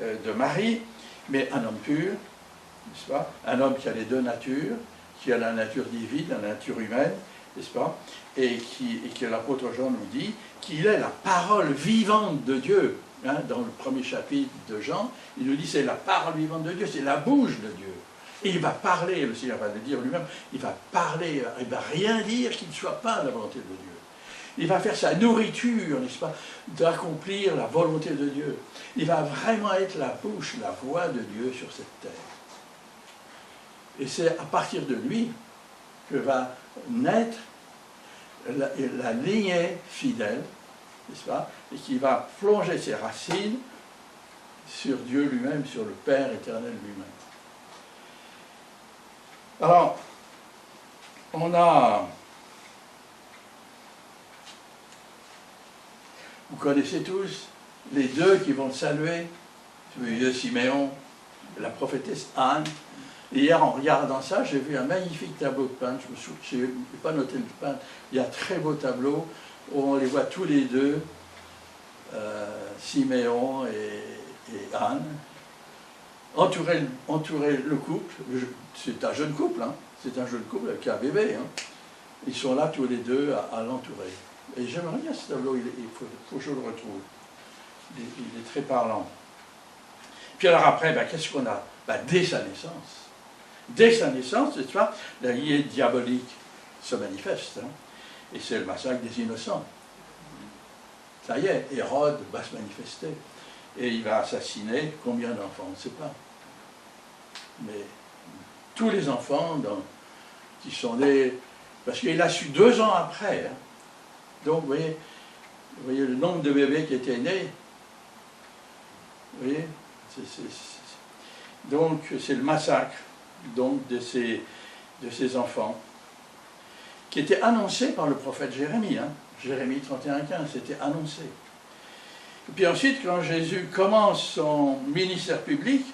de Marie, mais un homme pur, n'est-ce pas? Un homme qui a les deux natures, qui a la nature divine, la nature humaine, n'est-ce pas? Et que l'apôtre Jean nous dit qu'il est la parole vivante de Dieu. Hein, dans le premier chapitre de Jean, il nous dit c'est la parole vivante de Dieu, c'est la bouche de Dieu. Et il va parler, le Seigneur va le dire lui-même, il va parler, il ne va rien dire qui ne soit pas la volonté de Dieu. Il va faire sa nourriture, n'est-ce pas, d'accomplir la volonté de Dieu. Il va vraiment être la bouche, la voix de Dieu sur cette terre. Et c'est à partir de lui que va naître la lignée fidèle, n'est-ce pas, et qui va plonger ses racines sur Dieu lui-même, sur le Père éternel lui-même. Alors, vous connaissez tous les deux qui vont saluer, le vieux Siméon, la prophétesse Anne. Et hier, en regardant ça, j'ai vu un magnifique tableau de peintre. Je n'ai pas noté le peintre. Il y a un très beau tableau où on les voit tous les deux, Siméon et Anne, entourer le couple. C'est un jeune couple, hein. C'est un jeune couple avec un bébé. Hein. Ils sont là tous les deux à l'entourer. Et j'aimerais bien ce tableau, il faut que je le retrouve. Il est très parlant. Puis alors après, qu'est-ce qu'on a? Dès sa naissance, n'est-ce pas, la lignée diabolique se manifeste. Hein, et c'est le massacre des innocents. Ça y est, Hérode va se manifester. Et il va assassiner combien d'enfants? On ne sait pas. Mais tous les enfants qui sont nés... Parce qu'il a su 2 ans après. Hein. Donc, vous voyez le nombre de bébés qui étaient nés. Vous voyez donc, c'est le massacre donc, de ces enfants qui était annoncé par le prophète Jérémie. Hein. Jérémie 31,15, c'était annoncé. Et puis ensuite, quand Jésus commence son ministère public,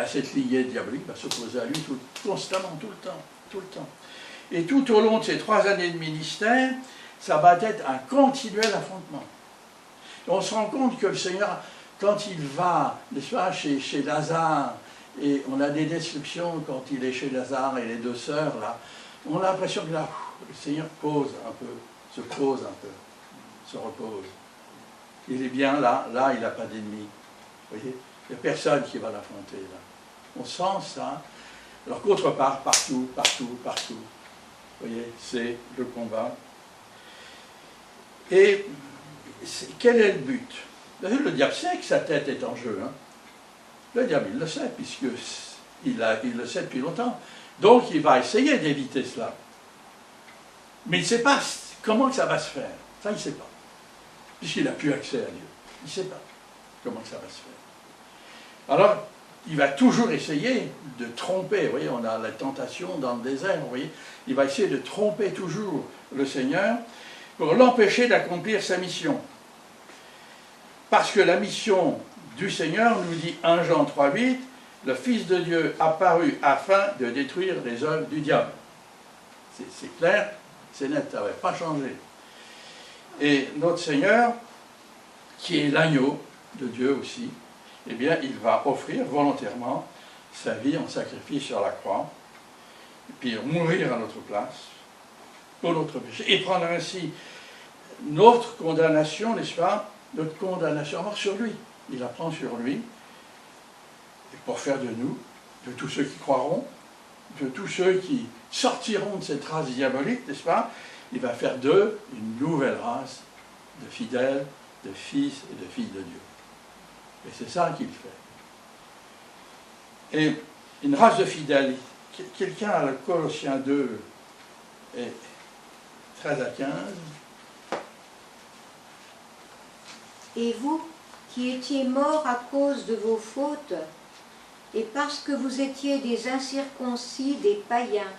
cette lignée diabolique va s'opposer à lui constamment, tout le temps. Et tout au long de ces 3 années de ministère, ça va être un continuel affrontement. Et on se rend compte que le Seigneur, quand il va, n'est-ce pas, chez Lazare, Et on a des descriptions quand il est chez Lazare et les deux sœurs, là. On a l'impression que là, le Seigneur pose un peu, se pose un peu, se repose. Il est bien là, là il n'a pas d'ennemi. Vous voyez, il n'y a personne qui va l'affronter là. On sent ça. Alors qu'autre part, partout, partout, partout. Vous voyez, c'est le combat. Et quel est le but? Le diable sait que sa tête est en jeu. Hein. Le diable, il le sait, puisqu'il le sait depuis longtemps. Donc, il va essayer d'éviter cela. Mais il ne sait pas comment ça va se faire. Ça, il ne sait pas. Puisqu'il n'a plus accès à Dieu. Il ne sait pas comment ça va se faire. Alors, il va toujours essayer de tromper. Vous voyez, on a la tentation dans le désert. Vous voyez, il va essayer de tromper toujours le Seigneur pour l'empêcher d'accomplir sa mission. Parce que la mission du Seigneur, nous dit 1 Jean 3,8, le Fils de Dieu apparut afin de détruire les œuvres du diable. C'est clair, c'est net, ça n'avait pas changé. Et notre Seigneur, qui est l'agneau de Dieu aussi, eh bien, il va offrir volontairement sa vie en sacrifice sur la croix, et puis mourir à notre place, pour notre péché, et prendre ainsi notre condamnation, n'est-ce pas, notre condamnation à mort sur lui. Il la prend sur lui, pour faire de nous, de tous ceux qui croiront, de tous ceux qui sortiront de cette race diabolique, n'est-ce pas, il va faire d'eux une nouvelle race de fidèles, de fils et de filles de Dieu. Et c'est ça qu'il fait. Et une race de fidèles, quelqu'un à Colossiens 2, et 13 à 15. Et vous, qui étiez morts à cause de vos fautes, et parce que vous étiez des incirconcis, des païens,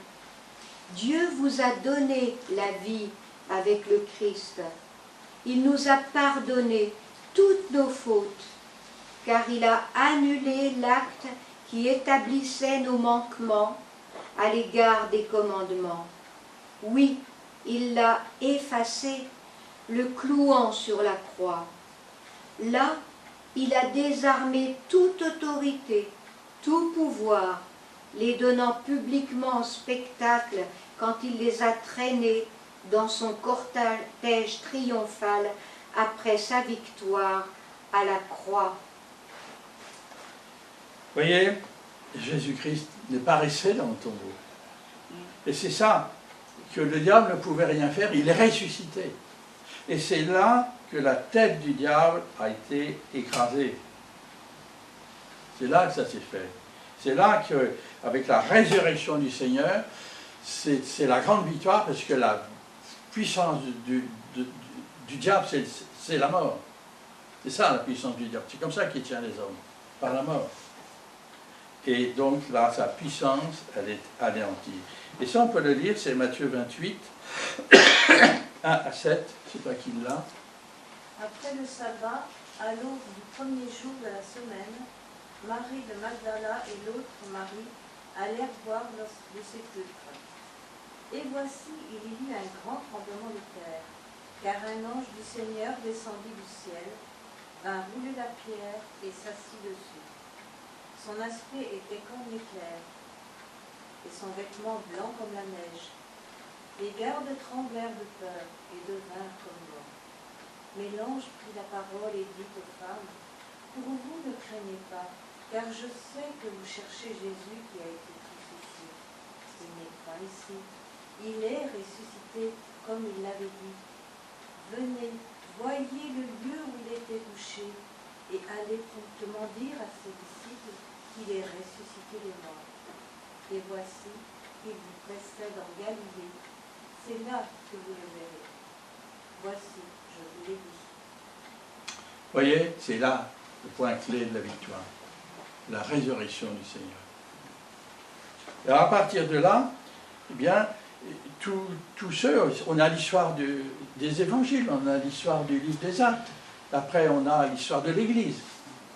Dieu vous a donné la vie avec le Christ. Il nous a pardonné toutes nos fautes, car il a annulé l'acte qui établissait nos manquements à l'égard des commandements. Oui, il l'a effacé, le clouant sur la croix. Là, il a désarmé toute autorité, tout pouvoir, les donnant publiquement en spectacle quand il les a traînés dans son cortège triomphal après sa victoire à la croix. Vous voyez, Jésus-Christ n'est pas resté dans le tombeau. Et c'est ça, que le diable ne pouvait rien faire, il est ressuscité. Et c'est là que la tête du diable a été écrasée. C'est là que ça s'est fait. C'est là qu'avec la résurrection du Seigneur, c'est la grande victoire, parce que la puissance du diable, c'est la mort. C'est ça la puissance du diable. C'est comme ça qu'il tient les hommes, par la mort. Et donc là, sa puissance, elle est anéantie. Et ça, on peut le lire, c'est Matthieu 28, 1 à 7, je ne sais pas qui l'a. Après le sabbat, à l'aube du premier jour de la semaine, Marie de Magdala et l'autre Marie allèrent voir le sépulcre. Et voici, il y eut un grand tremblement de terre, car un ange du Seigneur descendit du ciel, vint rouler la pierre et s'assit dessus. Son aspect était comme l'éclair, et son vêtement blanc comme la neige. Les gardes tremblèrent de peur et devinrent comme morts. Mais l'ange prit la parole et dit aux femmes, « Pour vous ne craignez pas, car je sais que vous cherchez Jésus qui a été crucifié. Il n'est pas ici. Il est ressuscité comme il l'avait dit. Venez, voyez le lieu où il était couché, et allez promptement dire à ses disciples qu'il est ressuscité des morts. Et voici, il vous précède en Galilée. C'est là que vous le verrez. Voici, je vous l'ai dit. » Vous voyez, c'est là le point clé de la victoire, la résurrection du Seigneur. Alors à partir de là, eh bien, tous ceux, on a l'histoire des évangiles, on a l'histoire du livre des Actes, après on a l'histoire de l'Église.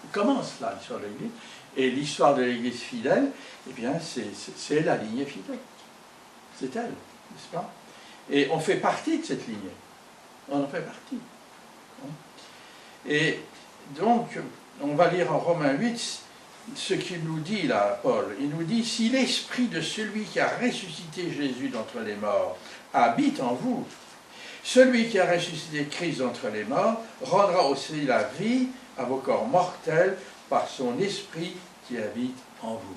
On commence là, l'histoire de l'Église, et l'histoire de l'Église fidèle, eh bien, c'est la lignée fidèle. C'est elle, n'est-ce pas? Et on fait partie de cette lignée. On en fait partie. Et donc, on va lire en Romains 8, ce qu'il nous dit là, Paul. Il nous dit, si l'esprit de celui qui a ressuscité Jésus d'entre les morts habite en vous, celui qui a ressuscité Christ d'entre les morts rendra aussi la vie à vos corps mortels par son esprit qui habite en vous.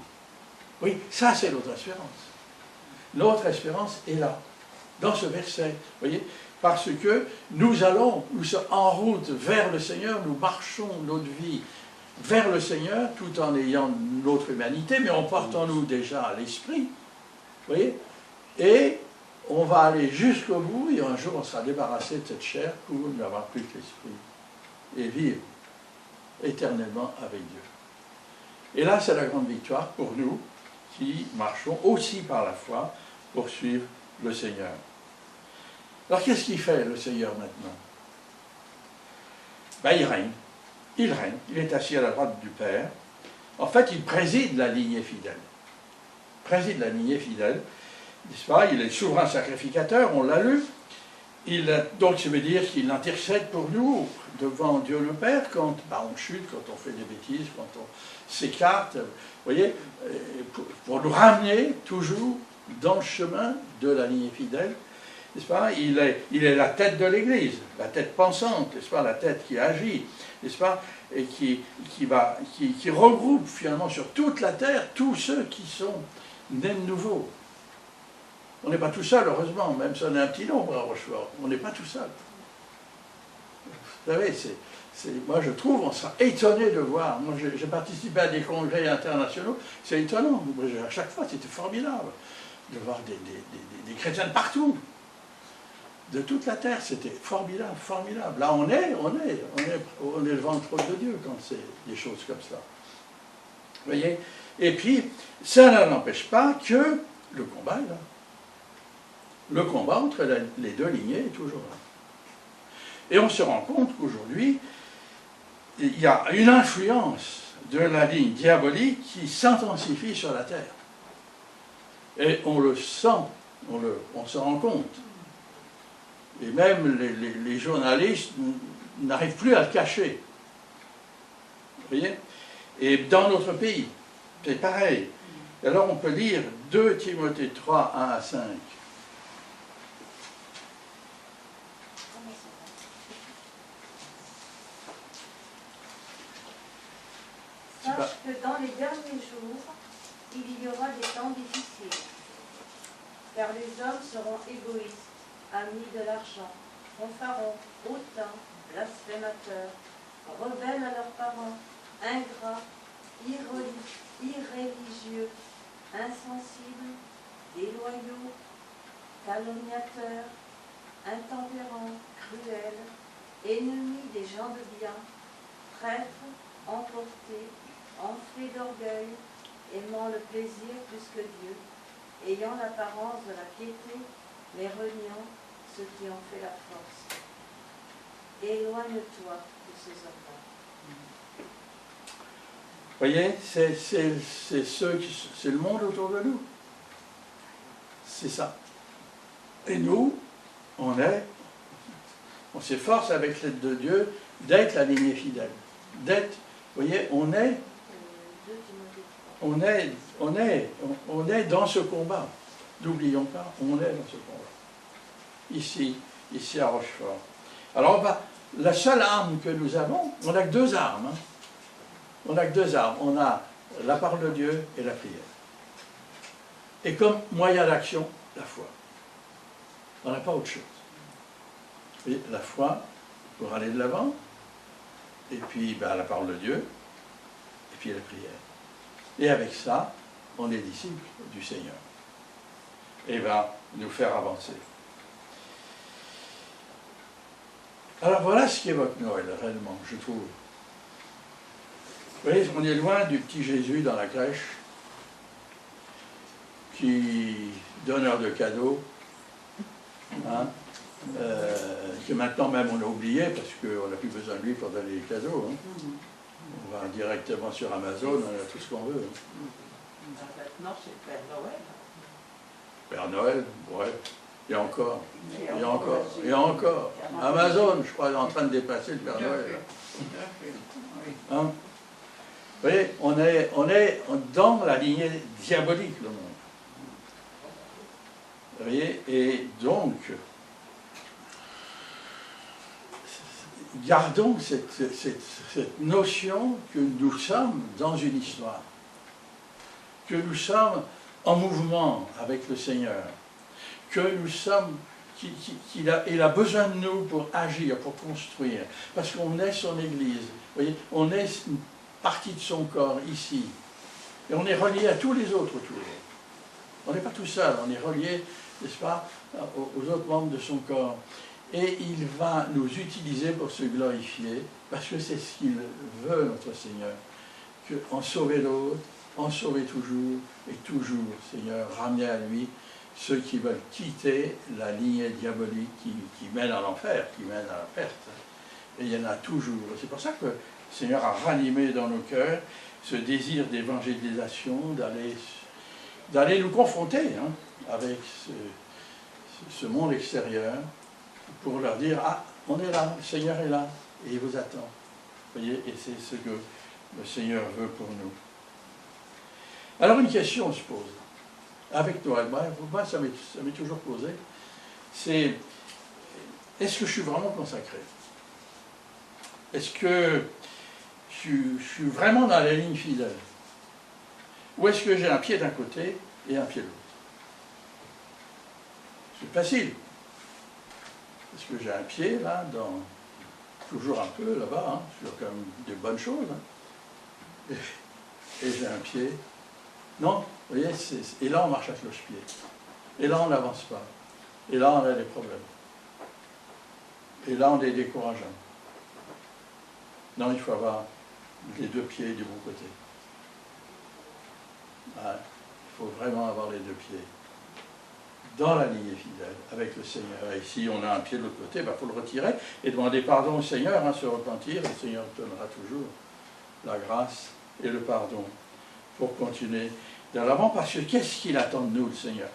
Oui, ça c'est notre espérance. Notre espérance est là, dans ce verset. Vous voyez, parce que nous sommes en route vers le Seigneur, nous marchons notre vie vers le Seigneur, tout en ayant notre humanité, mais en portant nous déjà l'esprit. Vous voyez, et on va aller jusqu'au bout, et un jour on sera débarrassé de cette chair pour n'avoir plus que l'esprit, et vivre éternellement avec Dieu. Et là, c'est la grande victoire pour nous, qui marchons aussi par la foi pour suivre le Seigneur. Alors qu'est-ce qu'il fait le Seigneur maintenant? Ben, il règne, il est assis à la droite du Père. En fait, il préside la lignée fidèle. Préside la lignée fidèle, n'est-ce pas? Il est souverain sacrificateur, on l'a lu. Donc ça veut dire qu'il intercède pour nous devant Dieu le Père quand on chute, quand on fait des bêtises, quand on s'écarte, vous voyez, pour nous ramener toujours dans le chemin de la lignée fidèle, n'est-ce pas? Il est la tête de l'Église, la tête pensante, n'est-ce pas? La tête qui agit, n'est-ce pas? Et qui regroupe finalement sur toute la terre tous ceux qui sont nés de nouveau. On n'est pas tout seul, heureusement, même si on est un petit nombre à Rochefort, on n'est pas tout seul. Vous savez, moi je trouve, on sera étonné de voir. Moi j'ai participé à des congrès internationaux, c'est étonnant. À chaque fois, c'était formidable de voir des chrétiens de partout, de toute la terre. C'était formidable, formidable. Là, on est devant le trône de Dieu quand c'est des choses comme ça. Vous voyez? Et puis, ça n'empêche pas que le combat est là. Le combat entre les deux lignées est toujours là. Et on se rend compte qu'aujourd'hui, il y a une influence de la ligne diabolique qui s'intensifie sur la terre. Et on le sent, on se rend compte. Et même les journalistes n'arrivent plus à le cacher. Vous voyez? Et dans notre pays, c'est pareil. Alors on peut lire 2 Timothée 3, 1 à 5. Sache que dans les derniers jours, il y aura des temps difficiles, car les hommes seront égoïstes, amis de l'argent, fanfarons, hautains, blasphémateurs, rebelles à leurs parents, ingrats, irréligieux, insensibles, déloyaux, calomniateurs, intempérants, cruels, ennemis des gens de bien, traîtres, emportés, enflés d'orgueil, aimant le plaisir plus que Dieu, ayant l'apparence de la piété, mais reniant ceux qui ont fait la force. Éloigne-toi de ces hommes-là. Vous voyez, c'est le monde autour de nous. C'est ça. Et nous, on s'efforce avec l'aide de Dieu d'être la lignée fidèle. D'être, vous voyez, on est dans ce combat. N'oublions pas, on est dans ce combat. Ici à Rochefort. Alors, la seule arme que nous avons, on n'a que 2 armes. Hein. On n'a que 2 armes. On a la parole de Dieu et la prière. Et comme moyen d'action, la foi. On n'a pas autre chose. Et la foi pour aller de l'avant, et puis la parole de Dieu, et puis la prière. Et avec ça, on est disciples du Seigneur. Et va nous faire avancer. Alors voilà ce qu'évoque Noël, réellement, je trouve. Vous voyez, on est loin du petit Jésus dans la crèche, qui donneur de cadeaux, hein, que maintenant même on a oublié, parce qu'on n'a plus besoin de lui pour donner les cadeaux. Hein. On va directement sur Amazon, on a tout ce qu'on veut. Hein. Maintenant, c'est Père Noël. Père Noël, ouais. Et encore. Et encore. Et encore. Amazon, je crois, est en train de dépasser le Père Noël. Hein? Vous voyez, on est dans la lignée diabolique, le monde. Vous voyez, et donc, gardons cette notion que nous sommes dans une histoire, que nous sommes en mouvement avec le Seigneur, que nous sommes, il a besoin de nous pour agir, pour construire, parce qu'on est son Église, vous voyez, on est une partie de son corps ici, et on est relié à tous les autres autour. On n'est pas tout seul, on est relié, n'est-ce pas, aux autres membres de son corps. Et il va nous utiliser pour se glorifier, parce que c'est ce qu'il veut, notre Seigneur, qu'en sauver l'autre, en sauver toujours, et toujours, Seigneur, ramener à lui ceux qui veulent quitter la lignée diabolique qui mène à l'enfer, qui mène à la perte. Et il y en a toujours. C'est pour ça que le Seigneur a ranimé dans nos cœurs ce désir d'évangélisation, d'aller nous confronter avec ce monde extérieur, pour leur dire, ah, on est là, le Seigneur est là, et il vous attend. Vous voyez, et c'est ce que le Seigneur veut pour nous. Alors une question se pose, avec Noël, moi ça m'est toujours posé, c'est, est-ce que je suis vraiment consacré? Est-ce que je suis vraiment dans la ligne fidèle? Ou est-ce que j'ai un pied d'un côté et un pied de l'autre? C'est facile. Est-ce que j'ai un pied, là, toujours un peu là-bas, sur quand même des bonnes choses, et j'ai un pied. Non, vous voyez, et là on marche à cloche-pied. Et là on n'avance pas. Et là on a des problèmes. Et là on est décourageant. Non, il faut avoir les deux pieds du bon côté. Il faut vraiment avoir les deux pieds dans la lignée fidèle, avec le Seigneur. Et si on a un pied de l'autre côté, il faut le retirer et demander pardon au Seigneur, se repentir, et le Seigneur donnera toujours la grâce et le pardon pour continuer de l'avant, parce que qu'est-ce qu'il attend de nous, le Seigneur?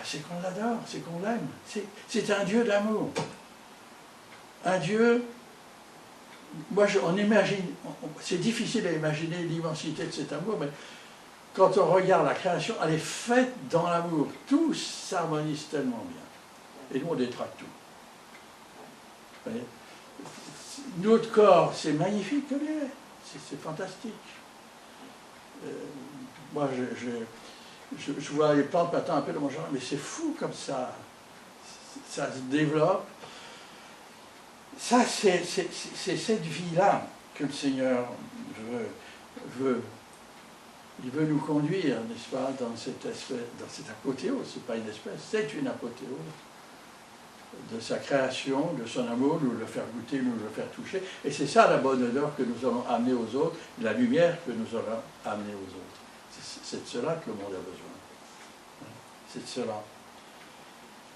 C'est qu'on l'adore, c'est qu'on l'aime. C'est un Dieu d'amour. Un Dieu, on imagine, c'est difficile à imaginer l'immensité de cet amour, mais quand on regarde la création, elle est faite dans l'amour. Tout s'harmonise tellement bien. Et nous, on détraque tout. Vous voyez? Notre corps, c'est magnifique comme il est. C'est fantastique. Moi, je vois les plantes maintenant un peu dans mon jardin, mais c'est fou comme ça. Ça se développe. Ça, c'est cette vie-là que le Seigneur veut. Il veut nous conduire, n'est-ce pas, dans cette apothéose. Ce n'est pas une espèce, c'est une apothéose de sa création, de son amour, nous le faire goûter, nous le faire toucher. Et c'est ça la bonne odeur que nous allons amener aux autres, la lumière que nous allons amener aux autres. C'est de cela que le monde a besoin. C'est de cela.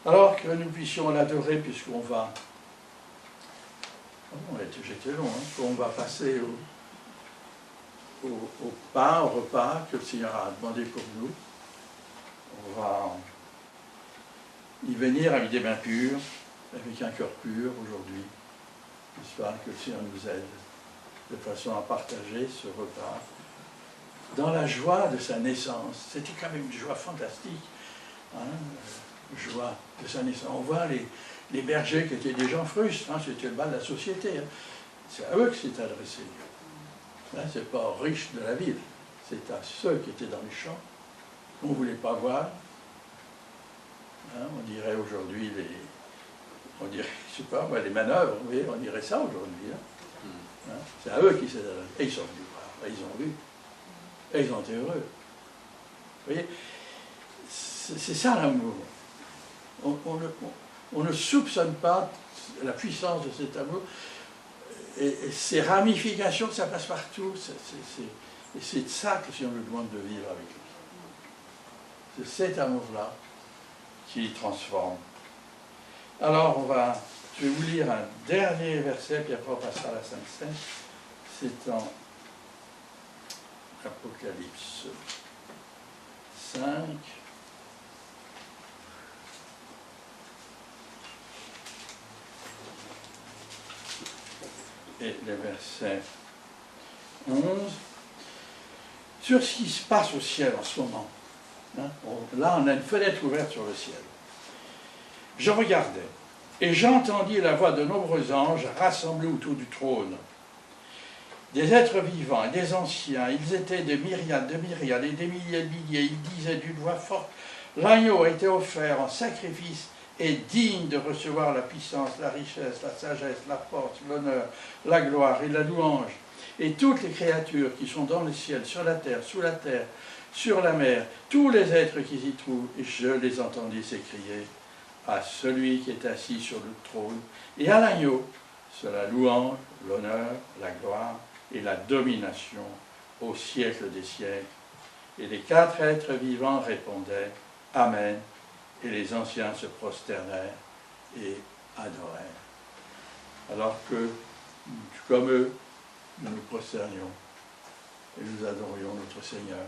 Alors que nous puissions l'adorer, puisqu'on va... Oh, j'étais long, qu'on va passer au pain, au repas que le Seigneur a demandé pour nous. On va y venir avec des mains pures, avec un cœur pur aujourd'hui. J'espère que le Seigneur nous aide de façon à partager ce repas dans la joie de sa naissance. C'était quand même une joie fantastique, joie de sa naissance. On voit les bergers qui étaient des gens frustres, c'était le bas de la société. C'est à eux que c'est adressé. Ce n'est pas aux riches de la ville, c'est à ceux qui étaient dans les champs, qu'on ne voulait pas voir. On dirait aujourd'hui je sais pas, les manœuvres, vous voyez, on dirait ça aujourd'hui. C'est à eux qui s'est adressé. Et ils sont venus voir, et ils ont vu, et ils ont été heureux. Vous voyez, c'est ça l'amour. On ne soupçonne pas la puissance de cet amour. Et ces ramifications, ça passe partout. Et c'est de ça que le Seigneur nous demande de vivre avec lui. C'est cet amour-là qui transforme. Alors, je vais vous lire un dernier verset, puis après on passera à la Sainte Seine. C'est en Apocalypse 5. Et le verset 11, sur ce qui se passe au ciel en ce moment. Hein, là, on a une fenêtre ouverte sur le ciel. Je regardais, et j'entendis la voix de nombreux anges rassemblés autour du trône. Des êtres vivants et des anciens, ils étaient des myriades et des milliers de milliers, ils disaient d'une voix forte, l'agneau a été offert en sacrifice et digne de recevoir la puissance, la richesse, la sagesse, la force, l'honneur, la gloire et la louange. Et toutes les créatures qui sont dans le ciel, sur la terre, sous la terre, sur la mer, tous les êtres qui s'y trouvent, et je les entendis s'écrier à celui qui est assis sur le trône et à l'agneau, sur la louange, l'honneur, la gloire et la domination au siècle des siècles. Et les 4 êtres vivants répondaient « Amen », et les anciens se prosternèrent et adorèrent. Alors que, comme eux, nous nous prosternions et nous adorions notre Seigneur.